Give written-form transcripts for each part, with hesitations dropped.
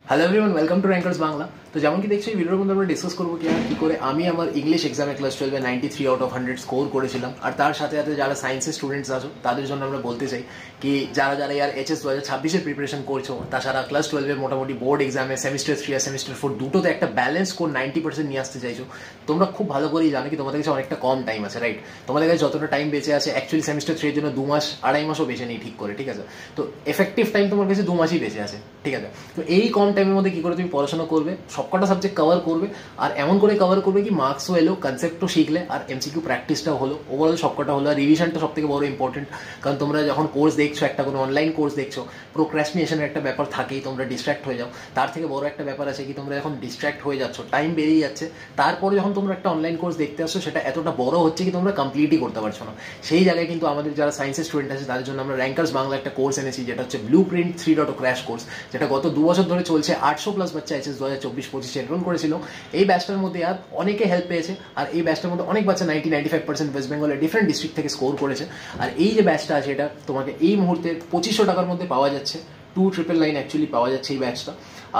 Hello everyone, welcome to rankers Bangla. তো যেমন কি দেখছি এই ভিডিওর মধ্যে আমরা ডিসকাস করবো কি করে আমি আমার ইংলিশ এক্সামে ক্লাস 12-এ 93 আউট অফ 100 স্কোর করেছিলাম। আর তার সাথে সাথে যারা সায়েন্সের স্টুডেন্টস আছো তাদের জন্য আমরা বলতে চাই কি যারা যারা ইয়ার এইচএস 2026-এর প্রিপারেশন করছো, তাছাড়া ক্লাস 12-এর মোটামুটি বোর্ড এক্সামে সেমিস্টার 3 আর সেমিস্টার 4 দুটোতে একটা ব্যালেন্স স্কোর 90% নিয়ে আসতে চাইছো, তোমরা খুব ভালো করেই জানো কি তোমাদের কাছে অনেকটা কম টাইম আছে, রাইট? তোমাদের কাছে যতটা টাইম বেঁচে আছে অ্যাকচুয়ালি সেমিস্টার 3 এর জন্য 2 মাস 2.5 মাসও বেঁচে নেই ঠিক করে, ঠিক আছে? তো এফেক্টিভ টাইম তোমার কাছে 2 মাসই বেঁচে আছে, ঠিক আছে? তো এই কম টাইমের মধ্যে কি করে তুমি পড়াশোনা করবে, সবকটা সাবজেক্ট কভার করবে, আর এমন করে কভার করবে কি মার্কসও এলো, কনসেপ্টও শিখলে, আর এমসিকিউ প্র্যাকটিসটাও হলো, ওভারঅল সবকটা হলো। আর রিভিশনটা সব থেকে বড় ইম্পর্টেন্ট, কারণ তোমরা যখন কোর্স দেখছো, একটা কোনো অনলাইন কোর্স দেখছো, প্রোক্রাস্টিনেশনের একটা ব্যাপার থাকেই, তোমরা ডিস্ট্র্যাক্ট হয়ে যাও। তার থেকে বড় একটা ব্যাপার আছে কি তোমরা যখন ডিস্ট্র্যাক্ট হয়ে যাচ্ছ, টাইম বেরিয়ে যাচ্ছে, তারপরে যখন তোমরা একটা অনলাইন কোর্স দেখতে আসছো সেটা এতটা বড় হচ্ছে কি তোমরা কমপ্লিটই করতে পারছো না। সেই জায়গায় কিন্তু আমাদের যারা সায়েন্সের স্টুডেন্ট আছে তাদের জন্য আমরা র্যাঙ্কার্স বাংলা একটা কোর্স এনেছি, যেটা হচ্ছে ব্লু প্রিন্ট 3.0 ক্র্যাশ কোর্স, যেটা গত 2 বছর ধরে চলছে। 800+ বাচ্চা এইচএস 2024-25 এনরোল করেছিল। এই ব্যাচটার মধ্যে আর অনেকে হেল্প পেয়েছে, আর এই ব্যাচটার মধ্যে অনেক বাচ্চা 90-95% ওয়েস্ট বেঙ্গলের ডিফারেন্ট ডিস্ট্রিক্ট থেকে স্কোর করেছে। আর এই যে ব্যাচটা আছে এটা তোমাকে এই মুহূর্তে 2500 টাকার মধ্যে পাওয়া যাচ্ছে। 2999 অ্যাকচুয়ালি পাওয়া যাচ্ছে এই ব্যাচটা।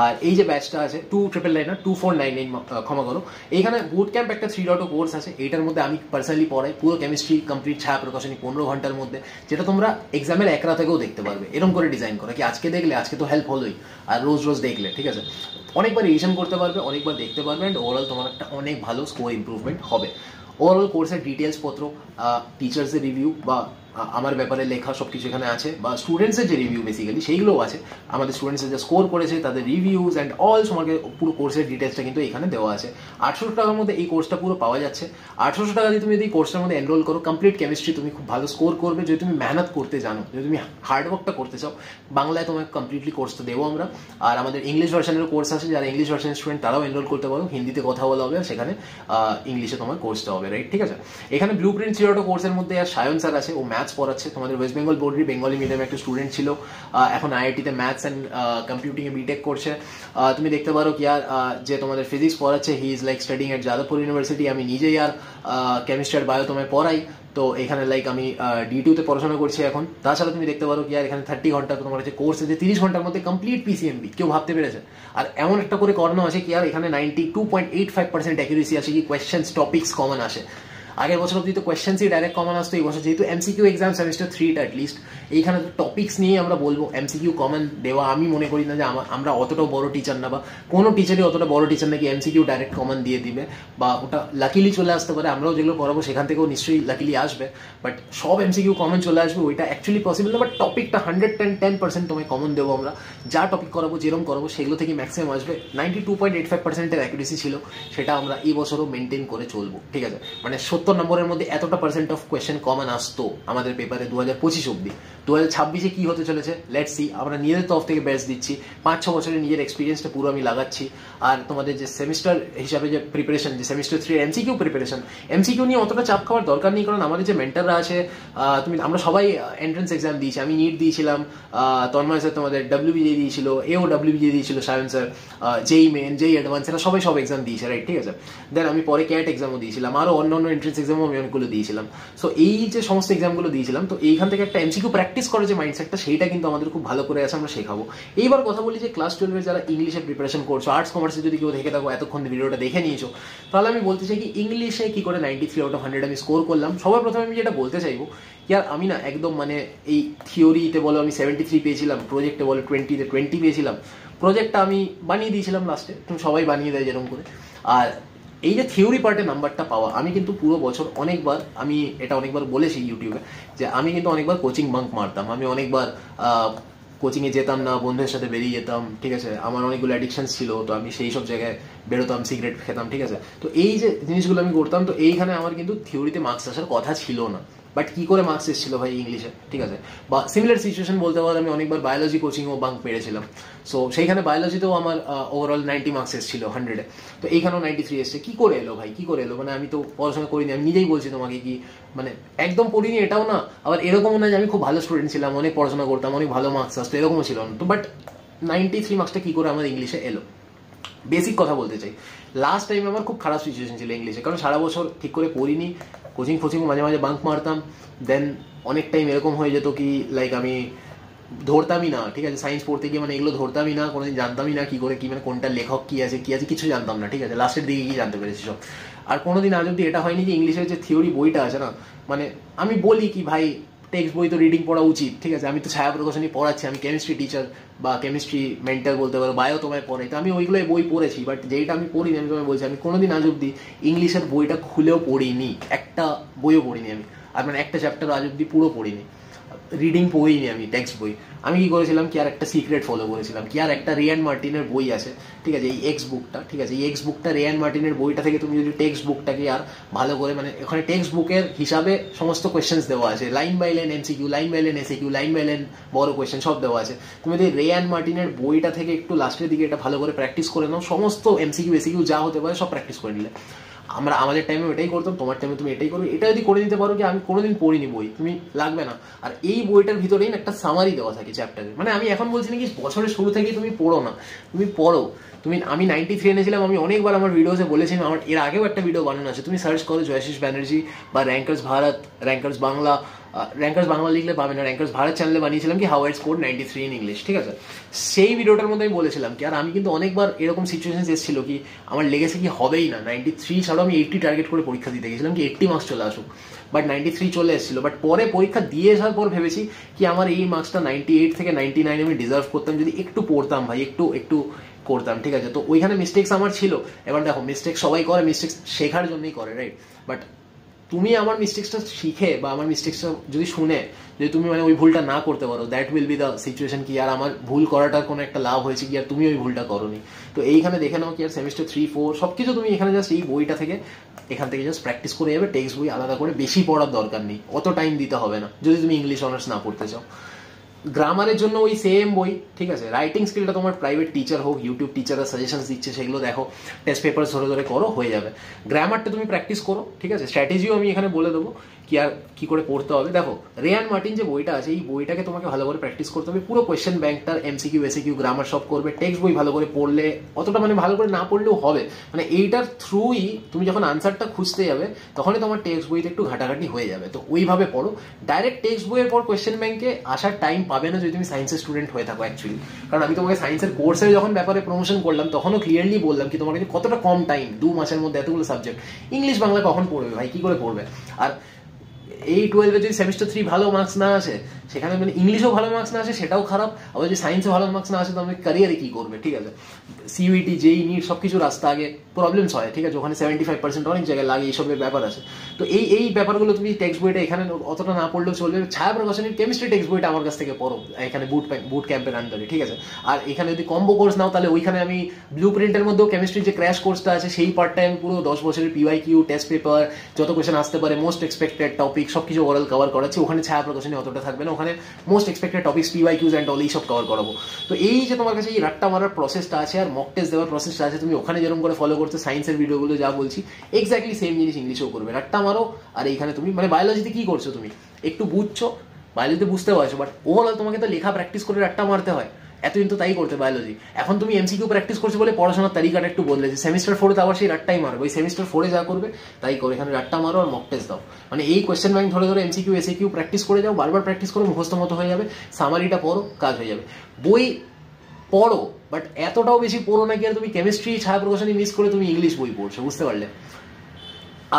আর এই যে ব্যাচটা আছে 2999 না 2499, ক্ষমা করো। এইখানে বুট ক্যাম্প একটা 3.0 কোর্স আছে, এইটার মধ্যে আমি পার্সোনালি পড়াই পুরো কেমিস্ট্রি কমপ্লিট ছায়া প্রকাশনী 15 ঘন্টার মধ্যে, যেটা তোমরা এক্সামের এক রাতেও দেখতে পারবে। এরকম করে ডিজাইন করা কি আজকে দেখলে আজকে তো হেল্প হলোই, আর রোজ রোজ দেখলে, ঠিক আছে? অনেকবার রিভিশন করতে পারবে, অনেকবার দেখতে পারবে, অ্যান্ড ওভারঅল তোমার একটা অনেক ভালো স্কোর ইম্প্রুভমেন্ট হবে। ওভারঅল কোর্সের ডিটেলস পত্র, টিচার্সের রিভিউ বা আমার ব্যাপারে লেখা সব কিছু এখানে আছে, বা স্টুডেন্টসের যে রিভিউ বেসিক্যালি সেইগুলোও আছে। আমাদের স্টুডেন্টসের যে স্কোর করেছে তাদের রিভিউজ অ্যান্ড অল তোমাকে পুরো কোর্সের ডিটেলসটা কিন্তু এখানে দেওয়া আছে। 800 টাকার মধ্যে এই কোর্সটা পুরো পাওয়া যাচ্ছে। 800 টাকা দিয়ে তুমি যদি এই কোর্সটার মধ্যে এনরোল করো, কমপ্লিট কেমিস্ট্রি তুমি খুব ভালো স্কোর করবে যদি তুমি মেহনত করতে জানো, যদি তুমি হার্ডওয়ার্কটা করতে চাও। বাংলায় তোমাকে কমপ্লিটলি কোর্সটা দেবো আমরা। আর আমাদের ইংলিশ ভার্সনের কোর্স আছে, যারা ইংলিশ ভার্সনের স্টুডেন্ট তারাও এনরোল করতে পারো। হিন্দিতে কথা বলা হবে, সেখানে ইংলিশে তোমার কোর্সটা হবে, রাইট? ঠিক আছে। এখানে ব্লু প্রিন্ট 3.0 কোর্সের মধ্যে আর সায়ন স্যার আছে, ও ম্যাথস পড়াচ্ছে। তোমাদের ওয়েস্ট বেঙ্গল বোর্ডের বেঙ্গলি মিডিয়ামে একটা স্টুডেন্ট ছিল, এখন আইআইটিতে ম্যাথস অ্যান্ড কম্পিউটিংয়ে বিটেক করছে। তুমি দেখতে পারো কি আর যে তোমাদের ফিজিক্স পড়াচ্ছে, he is like studying at Jadavpur university. আমি নিজেই আর কেমিস্ট্রি আর বায়ো তোমায় পড়াই, তো এখানে লাইক আমি D2-তে পড়াশোনা করছি এখন। তাছাড়া তুমি দেখতে পারো কি আর এখানে 30 ঘন্টা তোমার হচ্ছে কোর্স আছে, 30 ঘন্টার মধ্যে কমপ্লিট পিসিএমবি, কেউ ভাবতে পেরেছে? আর এমন একটা করে করানো আছে কি আর এখানে 92.85% অ্যাকুরেসি আছে কি কোয়েশ্চেন্স টপিক্স কমন আসে। আগের বছর অব্দি তো কোয়েশ্চেন্সই ডাইরেক্ট কমন আসতো, এই বছর যেহেতু এমসিকিউ এক্সাম সেমিস্টার 3টা অ্যাটলিস্ট, এইখানে তো টপিক্স নিয়ে আমরা বলবো। এমসিকিউ কমন দেওয়া আমি মনে করি না যে আমরা অতটাও বড় টিচার না, বা কোনো টিচারই অতটা বড় টিচার নাকি এমসিকিউ ডাইরেক্ট কমন দিয়ে দিবে, বা ওটা লাকিলি চলে আসতে পারে। আমরাও যেগুলো পড়াবো সেখান থেকেও নিশ্চয়ই লাকিলি আসবে, বাট সব এমসিকিউ কমন চলে আসবে ওইটা অ্যাকচুয়ালি পসিবল না। বাট টপিকটা 110% তোমায় কমন দেবো আমরা। যা টপিক করাবো, যেরকম করাবো সেগুলো থেকে ম্যাক্সিমাম আসবে। 92.85%-এর অ্যাকুরেসি ছিল, সেটা আমরা এই বছরও মেনটেন করে চলবো, ঠিক আছে? মানে 70 নম্বরের মধ্যে এতটা পার্সেন্ট অফ কোয়েশ্চেন কমন আসতো আমাদের পেপারে 2025 অব্দি। 2026-এ কি হতে চলেছে লেটস সি। আমরা নিজেদের তরফ থেকে বেস্ট দিচ্ছি, 5-6 বছরের নিজের এক্সপিরিয়েন্সটা পুরো আমি লাগাচ্ছি। আর তোমাদের যে সেমিস্টার হিসাবে যে প্রিপারেশন, যে সেমিস্টার 3 এমসিকিউ প্রিপারেশন, এমসিকিউ নিয়ে অতটা চাপ খাওয়ার দরকার নেই, কারণ আমাদের যে মেন্টাররা আছে, আমরা সবাই এন্ট্রান্স এক্সাম দিয়েছি। আমি নিট দিয়েছিলাম, তন্ময় স্যার তোমাদের WBJ দিয়েছিল, এও WBJ দিয়েছিল, সায়ন স্যার যেই মেন যেই অ্যাডভান্স, এরা সবাই সব এক্সাম দিয়েছে, রাইট? ঠিক আছে। দেন আমি পরে ক্যাট এক্সামও দিয়েছিলাম, আরও অন্য এন্ট্রান্স এক্সামও আমি অনেকগুলো দিয়েছিলাম। সো এই যে সমস্ত এক্সামগুলো দিয়েছিলাম, তো এইখান থেকে একটা এমসিকিউ প্র্যাকটিস করার যে মাইন্ডসেটটা, সেইটা কিন্তু আমাদের খুব ভালো করে আছে, আমরা শেখাবো। এইবার কথা বলি যে ক্লাস 12-এর যারা ইংলিশে প্রিপারেশন করছো, আর্টস কমার্সে যদি কেউ থেকে থাকো, এতক্ষণ ভিডিওটা দেখে নিয়েছো, তাহলে আমি বলতে চাই কি ইংলিশে কি করে 93 আউট অফ 100 আমি স্কোর করলাম। সবার প্রথমে আমি যেটা বলতে চাইবো, ইয়ার আমি না একদম মানে এই থিওরিতে বলো আমি 73 পেয়েছিলাম, প্রজেক্টে বলো 20-তে 20 পেয়েছিলাম। প্রজেক্টটা আমি বানিয়ে দিয়েছিলাম লাস্টে, তুমি সবাই বানিয়ে দেয় যেরকম করে। আর এই যে থিওরি পার্টে নাম্বারটা পাওয়া, আমি কিন্তু পুরো বছর অনেকবার, আমি এটা অনেকবার বলেছি ইউটিউবে, যে আমি কিন্তু অনেকবার কোচিং বাঙ্ক মারতাম। আমি অনেকবার কোচিংয়ে যেতাম না, বন্ধুদের সাথে বেরিয়ে যেতাম, ঠিক আছে? আমার অনেকগুলো অ্যাডিকশনস ছিল, তো আমি সেই সব জায়গায় বেরোতাম, সিগারেট খেতাম, ঠিক আছে? তো এই যে জিনিসগুলো আমি করতাম, তো এইখানে আমার কিন্তু থিওরিতে মার্কস আসার কথা ছিল না। বাট কি করে মার্কস এসেছিল ভাই ইংলিশে, ঠিক আছে? বা সিমিলার সিচুয়েশন বলতে পারো, আমি অনেকবার বায়োলজি কোচিংও বাঙ্ক মেরেছিলাম। সো সেইখানে বায়োলজিতেও আমার ওভারঅল 90 মার্কস এসেছিল 100-এ, তো এইখানেও 93 এসছে। কি করে এলো ভাই, কি করে এলো? মানে আমি তো পড়াশোনা করিনি, আমি নিজেই বলছি তোমাকে কি মানে একদম পড়িনি এটাও না, আবার এরকমও না যে আমি খুব ভালো স্টুডেন্ট ছিলাম, অনেক পড়াশোনা করতাম, অনেক ভালো মার্কস আসতো, এরকমও ছিল না। তো বাট 93 মার্কসটা কি করে আমার ইংলিশে এলো? বেসিক কথা বলতে চাই, লাস্ট টাইম আমার খুব খারাপ সিচুয়েশন ছিল ইংলিশে, কারণ সারা বছর ঠিক করে পড়িনি, কোচিং ফোচিং মাঝে মাঝে বাঙ্ক মারতাম। দেন অনেক টাইম এরকম হয়ে যেত কি লাইক আমি ধরতামই না, ঠিক আছে, সায়েন্স পড়তে গিয়ে মানে এগুলো ধরতামই না, কোনোদিন জানতামই না কি করে কি মানে কোনটা লেখক কি আছে কিছু জানতাম না, ঠিক আছে, লাস্টের দিকে গিয়ে জানতে পেরেছি সব। আর কোনোদিন আজ অব্দি এটা হয়নি যে ইংলিশের যে থিওরি বইটা আছে না, মানে আমি বলি কি ভাই টেক্সট বই তো রিডিং পড়া উচিত, ঠিক আছে, আমি তো ছায়া প্রকাশনী পড়াচ্ছি, আমি কেমিস্ট্রি টিচার বা কেমিস্ট্রি মেন্টার বলতে পারো, বায়ো তোমায় পড়াই, তো আমি ওইগুলোই বই পড়েছি, বাট যেটা আমি পড়িনি আমি তোমায় বলছি আমি কোনোদিন আজ অব্দি ইংলিশের বইটা খুলেও পড়িনি, একটা বইও পড়িনি আমি, আর মানে একটা চ্যাপ্টার আজ অব্দি পুরো পড়িনি, রিডিং পড়িনি আমি টেক্সট বই। আমি কি করেছিলাম কি আর একটা সিক্রেট ফলো করেছিলাম কি আর একটা রিয়ান মার্টিনের বই আছে, ঠিক আছে, এই এক্স বুকটা, ঠিক আছে, এই এক্স বুকটা রিয়ান মার্টিনের বইটা থেকে তুমি যদি টেক্সট বুকটাকে আর ভালো করে মানে ওখানে টেক্সট বুকের হিসাবে সমস্ত কোয়েশ্চেন্স দেওয়া আছে, line by line MCQ, line by line SCQ, line by line বড় কোয়েশ্চেন সব দেওয়া আছে, তুমি যদি রিয়ান মার্টিনের বইটা থেকে একটু লাস্টের দিকে এটা ভালো করে প্র্যাকটিস করে নাও, সমস্ত এমসিকিউ এসিকিউ যা হতে পারে সব প্র্যাকটিস করে নিলে, আমরা আমাদের টাইমে এটাই করতাম, তোমার টাইমে তুমি এটাই করবে, এটা যদি করে নিতে পারো কি আমি কোনোদিন পড়িনি বই, তুমি লাগবে না। আর এই বইটার ভিতরেই একটা সামারি দেওয়া থাকে চ্যাপ্টারে, মানে আমি এখন বলছি না কি বছরের শুরু থেকেই তুমি পড়ো না, তুমি পড়ো, তুমি আমি 93 এনেছিলাম, আমি অনেকবার আমার ভিডিওসে বলেছিলাম, আমার এর আগেও একটা ভিডিও বানানো আছে, তুমি সার্চ করো জয়শিস ব্যানার্জি বা rankers Bharat, rankers Bangla, rankers Bangla লিখলে পাবে না, র্যাঙ্কার্স ভারত চ্যানেলে বানিয়েছিলাম কি how I score 93 in English, ঠিক আছে, সেই ভিডিওটার মধ্যে আমি বলেছিলাম কি আর আমি কিন্তু অনেকবার এরকম সিচুয়েশন এসেছিল কি আমার লেগেছে কি হবেই না 93 ছাড়াও আমি 80 টার্গেট করে পরীক্ষা দিতে গেছিলাম কি 80 মার্কস চলে আসুক, বাট 93 চলে এসেছিল, বাট পরে পরীক্ষা দিয়ে আসার পর ভেবেছি কি আমার এই মার্কসটা 98 থেকে 99 আমি ডিজার্ভ করতাম যদি একটু পড়তাম ভাই, একটু করতাম, ঠিক আছে, তো ওইখানে মিস্টেক্স আমার ছিল। এবার দেখো মিস্টেক্স সবাই করে, মিস্টেক্স শেখার জন্যই করে, রাইট, বাট তুমি আমার মিস্টেক্সটা শিখে বা আমার মিস্টেক্সটা যদি শুনে যদি তুমি মানে ওই ভুলটা না করতে পারো, that will be the situation কি আর আমার ভুল করাটার কোনো একটা লাভ হয়েছে কি আর তুমি ওই ভুলটা করোনি। তো এইখানে দেখে নাও কি আর সেমিস্টার 3-4 সবকিছু তুমি এখানে জাস্ট এই বইটা থেকে এখান থেকে জাস্ট প্র্যাকটিস করে যাবে, টেক্সট বই আলাদা করে বেশি পড়ার দরকার নেই, অত টাইম দিতে হবে না যদি তুমি ইংলিশ অনার্স না পড়তে চাও। গ্রামারের জন্য ওই সেম বই, ঠিক আছে, রাইটিং স্কিলটা তোমার প্রাইভেট টিচার হোক, ইউটিউব টিচাররা সাজেশন দিচ্ছে সেগুলো দেখো, টেস্ট পেপার ধরে ধরে করো, হয়ে যাবে। গ্রামারটা তুমি প্র্যাকটিস করো, ঠিক আছে, স্ট্র্যাটেজিও আমি এখানে বলে দেবো কি আর কি করে পড়তে হবে। দেখো রিয়ান মার্টিন যে বইটা আছে এই বইটাকে তোমাকে ভালো করে প্র্যাকটিস করতে হবে, পুরো কোয়েশ্চেন ব্যাংকটার এমসিকিউ এসিকিউ গ্রামার সব করবে, টেক্সট বই ভালো করে পড়লে অতটা মানে ভালো করে না পড়লেও হবে, মানে এইটার থ্রুই তুমি যখন আনসারটা খুঁজতে যাবে তখনই তোমার টেক্সট বইতে একটু ঘাটাঘাটি হয়ে যাবে, তো ওইভাবে পড়ো। ডাইরেক্ট টেক্সট বইয়ের পর কোয়েশ্চেন ব্যাংকে আসার টাইম পাবে না যদি তুমি সায়েন্সের স্টুডেন্ট হয়ে থাকো অ্যাকচুয়ালি, কারণ আমি তোমাকে সায়েন্সের কোর্সের যখন ব্যাপারে প্রমোশন করলাম তখনও ক্লিয়ারলি বললাম কি তোমার কাছে কতটা কম টাইম, 2 মাসের মধ্যে এতগুলো সাবজেক্ট, ইংলিশ বাংলা কখন পড়বে ভাই, কি করে পড়বে। আর এই 12-এ যদি সেমিস্টার 3 ভালো মার্কস না আসে, সেখানে মানে ইংলিশও ভালো মার্কস না আসে সেটাও খারাপ, আবার যদি সায়েন্সে ভালো মার্কস না আসে তো আমি ক্যারিয়ারে কি করবে, ঠিক আছে, সিইউটি জেই নিট সবকিছু রাস্তা আগে প্রবলেমস হয়, ঠিক আছে, ওখানে 75% অনেক জায়গায় লাগে, এইসবের ব্যাপার আছে। তো এই ব্যাপারগুলো তুমি টেক্সট বইটা এখানে অতটা না পড়লেও চলবে, ছায়া প্রকাশনীর কেমিস্ট্রি টেক্সট বইটা আমার কাছ থেকে পড়ো এখানে বুট ক্যাম্পের আন্ডারে, ঠিক আছে। আর এখানে যদি কম্বো কোর্স নাও তাহলে ওইখানে আমি ব্লু প্রিন্টের মধ্যেও কেমিস্ট্রি যে ক্র্যাশ কোর্সটা আছে সেই পার্টটা আমি পুরো 10 বছরের পিওয়াইকিউ টেস্ট পেপার যত কোয়েশ্চেন আসতে পারে মোস্ট এক্সপেক্টেড টপিক সবকিছু ওরাল কভার করাচ্ছি, ওখানে ছায়া প্রকাশনী অতটা থাকবে না, ওখানে most expected topics PYQs and all এইসব কভার করাবো। তো এই যে তোমার কাছে এই রাট্টা মারার প্রসেসটা আছে আর মক টেস্ট দেওয়ার প্রসেসটা আছে, তুমি ওখানে যেরকম করে ফলো করতে সায়েন্সের ভিডিওগুলো যা বলছি এক্স্যাক্টলি সেম জিনিস ইংলিশেও করবে, রাট্টা মারো। আর এইখানে তুমি মানে বায়োলজিতে কি করছো, তুমি একটু বুঝছো, বায়োলজিতে বুঝতে পারছো, বাট ওভারঅল তোমাকে তো লেখা প্র্যাকটিস করে রাট্টা মারতে হয়, এতদিন তো তাই করতে বায়োলজি, এখন তুমি এমসিকিউ প্র্যাকটিস করছো বলে পড়াশোনার তালিকাটা একটু বদলেছে, সেমিস্টার 4-তে আবার সেই রাট্টাই মারো, ওই সেমিস্টার 4-এ যা করবে তাই করো, এখানে রাট্টা মারো আর মক টেস্ট দাও, মানে এই কোয়েশ্চেন ব্যাংক ধরে ধরে এমসিকিউ এসিকিউ প্র্যাকটিস করে যাও, বারবার প্র্যাকটিস করো, মুখস্থ মতো হয়ে যাবে, সামারিটা পড়ো, কাজ হয়ে যাবে। বই পড়ো বাট এতটাও বেশি পড়ো না কি আর তুমি কেমিস্ট্রি ছায়া প্রকাশনী মিস করে তুমি ইংলিশ বই পড়ছো, বুঝতে পারলে।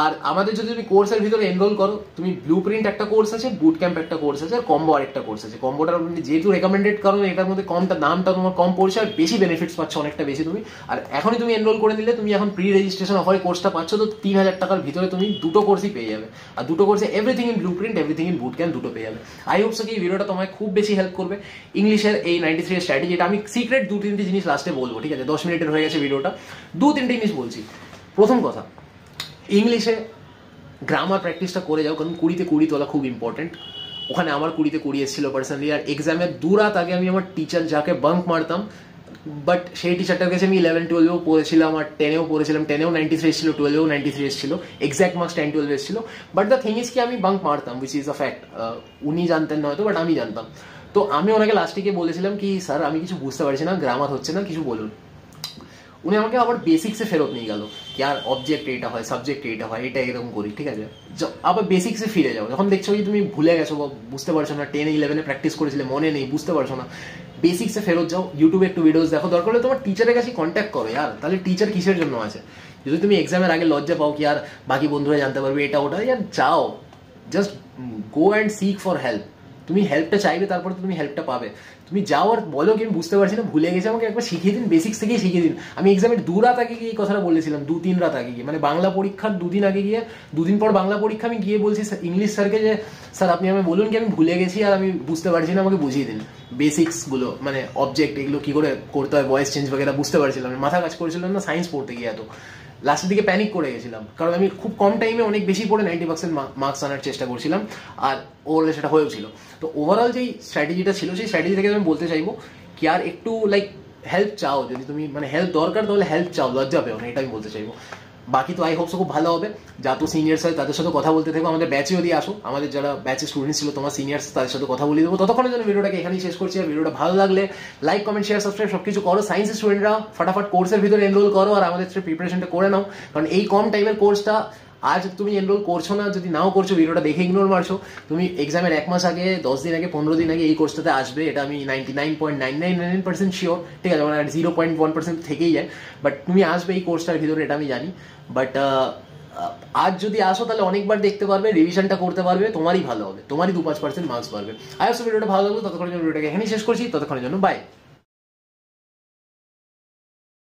আর আমাদের যদি তুমি কোর্সের ভিতরে এনরোল করো, তুমি ব্লু প্রিন্ট একটা কোর্স আছে, বুট ক্যাম্প একটা কোর্স আছে, আর কম্বো আরেকটা কোর্স আছে। কম্বোটা যেহেতু রেকমেন্ডেড কারণ এটার মধ্যে কমটা দামটা তোমার কম পড়ছে আর বেশি বেনিফিটস পাচ্ছ অনেকটা বেশি তুমি। আর এখনই তুমি এনরোল করে নিলে তুমি এখন প্রি রেজিস্ট্রেশন অফারে কোর্সটা পাচ্ছ, তো 3000 টাকার ভিতরে তুমি দুটো কোর্সই পেয়ে যাবে, আর দুটো কোর্সে everything in blue print everything in boot camp দুটো পেয়ে যাবে। আই হোপ সো কি এই ভিডিওটা তোমায় খুব বেশি হেল্প করবে ইংলিশের এই 93 এর স্ট্র্যাটেজি। এটা আমি সিক্রেট 2-3টে জিনিস লাস্টে বলবো, ঠিক আছে, 10 মিনিটের হয়ে গেছে ভিডিওটা, 2-3টে জিনিস বলছি। প্রথম কথা, ইংলিশে গ্রামার প্র্যাকটিসটা করে যাও, কারণ 20-তে 20 তোলা খুব ইম্পর্টেন্ট। ওখানে আমার 20-তে 20 এসেছিল পার্সোনালি, আর এক্সামের 2 রাত আগে আমি আমার টিচার যাকে বাঙ্ক মারতাম, বাট সেই টিচারটার কাছে আমি 11-12-এও পড়েছিলাম আর 10-এও পড়েছিলাম, 10-এও 93 এসেছিল, 12-এও 93 এসেছিল, এক্সাক্ট মার্কস 10-12 এসেছিল। বাট দ্য থিং ইজ কি আমি বাঙ্ক মারতাম, উইচ ইজ আ ফ্যাক্ট, উনি জানতেন না হয়তো বাট আমি জানতাম। তো আমি ওনাকে লাস্টে গিয়ে বলেছিলাম কি স্যার আমি কিছু বুঝতে পারছি না, গ্রামার হচ্ছে না, কিছু বলুন। উনি আমাকে আবার বেসিক্সে ফেরত নিয়ে গেল, কি আর অবজেক্ট এইটা হয়, সাবজেক্ট এইটা হয়, এটা এরকম করি, ঠিক আছে, আবার বেসিক্সে ফিরে যাও। যখন দেখছো কি তুমি ভুলে গেছো বা বুঝতে পারছো না, 10-11 প্র্যাকটিস করেছিলে মনে নেই, বুঝতে পারছো না, বেসিক্সে ফেরত যাও, ইউটিউবে একটু ভিডিওস দেখো, দরকার হলে তোমার টিচারের কাছে কন্ট্যাক্ট করো ইয়ার। তাহলে টিচার কিসের জন্য আছে? যদি তুমি এক্সামের আগে লজ্জা পাও কি আর বাকি বন্ধুরা জানতে পারবে এটা ওটা, ইয়ার যাও, just go and seek for help. তুমি হেল্পটা চাইবে, তারপরে তো তুমি হেল্পটা পাবে। তুমি যাও আর বলো কি আমি বুঝতে পারছি না, ভুলে গেছি, আমাকে একবার শিখিয়ে দিন, বেসিক্স থেকেই শিখিয়ে দিন। আমি এক্সামের 2 রাত আগে গিয়ে এই কথাটা বলেছিলাম, 2-3 রাত আগে গিয়ে, মানে বাংলা পরীক্ষার 2 দিন আগে গিয়ে, 2 দিন পর বাংলা পরীক্ষা, আমি গিয়ে বলছি ইংলিশ স্যারকে যে স্যার আপনি আমি বলুন কি আমি ভুলে গেছি আর আমি বুঝতে পারছি না, আমাকে বুঝিয়ে দিন বেসিক্সগুলো, মানে অবজেক্ট এগুলো কি করে করতে হয়, ভয়েস চেঞ্জ বগেরা বুঝতে পারছিলাম না, মাথা কাজ করেছিলাম না সায়েন্স পড়তে গিয়ে। এত লাস্টের দিকে প্যানিক করে গেছিলাম, কারণ আমি খুব কম টাইমে অনেক বেশি পড়ে 90% মার্কস আনার চেষ্টা করছিলাম, আর ওভারঅল সেটা হয়েও ছিল। তো ওভারঅল যেই স্ট্র্যাটেজিটা ছিল, সেই স্ট্র্যাটেজি থেকে আমি বলতে চাইবো কি আর একটু লাইক হেল্প চাও, যদি তুমি মানে হেল্প দরকার তাহলে হেল্প চাও, লজ্জা পেও না, এটা আমি বলতে চাইবো। বাকি তো আই হোপস খুব ভালো হবে। যা তো সিনিয়র্স হয় তাদের সাথে কথা বলতে থাকবো, আমাদের ব্যাচে যদি আসো, আমাদের যারা ব্যাচে স্টুডেন্টস ছিল তোমার সিনিয়র্স, তাদের সাথে কথা বলে দেবো। ততক্ষণের জন্য ভিডিওটাকে এখানেই শেষ করছি। আর ভিডিওটা ভালো লাগলে লাইক, কমেন্ট, শেয়ার, সাবস্ক্রাইব সবকিছু করো। সায়েন্সের স্টুডেন্টরা ফটাফট কোর্সের ভিতরে এনরোল করো আর আমাদের প্রিপারেশনটা করে নাও, কারণ এই কম টাইমের কোর্সটা আজ তুমি এনরোল করছো না, যদি নাও করছো ভিডিওটা দেখে ইগনোর মারছো, তুমি এক্সামের 1 মাস আগে, 10 দিন আগে, 15 দিন আগে এই কোর্সটাতে আসবে, এটা আমি 99.999% শিওর, ঠিক আছে, মানে 0.1% থেকেই যায়, বাট তুমি আসবে এই কোর্সটার ভিতরে, এটা আমি জানি। বাট আজ যদি আসো তাহলে অনেকবার দেখতে পারবে, রিভিশনটা করতে পারবে, তোমারই ভালো হবে, তোমারই 2-5% মার্কস পারবে। আই হোপ ভিডিওটা ভালো লাগলো। ততক্ষণের জন্য ভিডিওটাকে এখানেই শেষ করছি, ততক্ষণের জন্য বাই।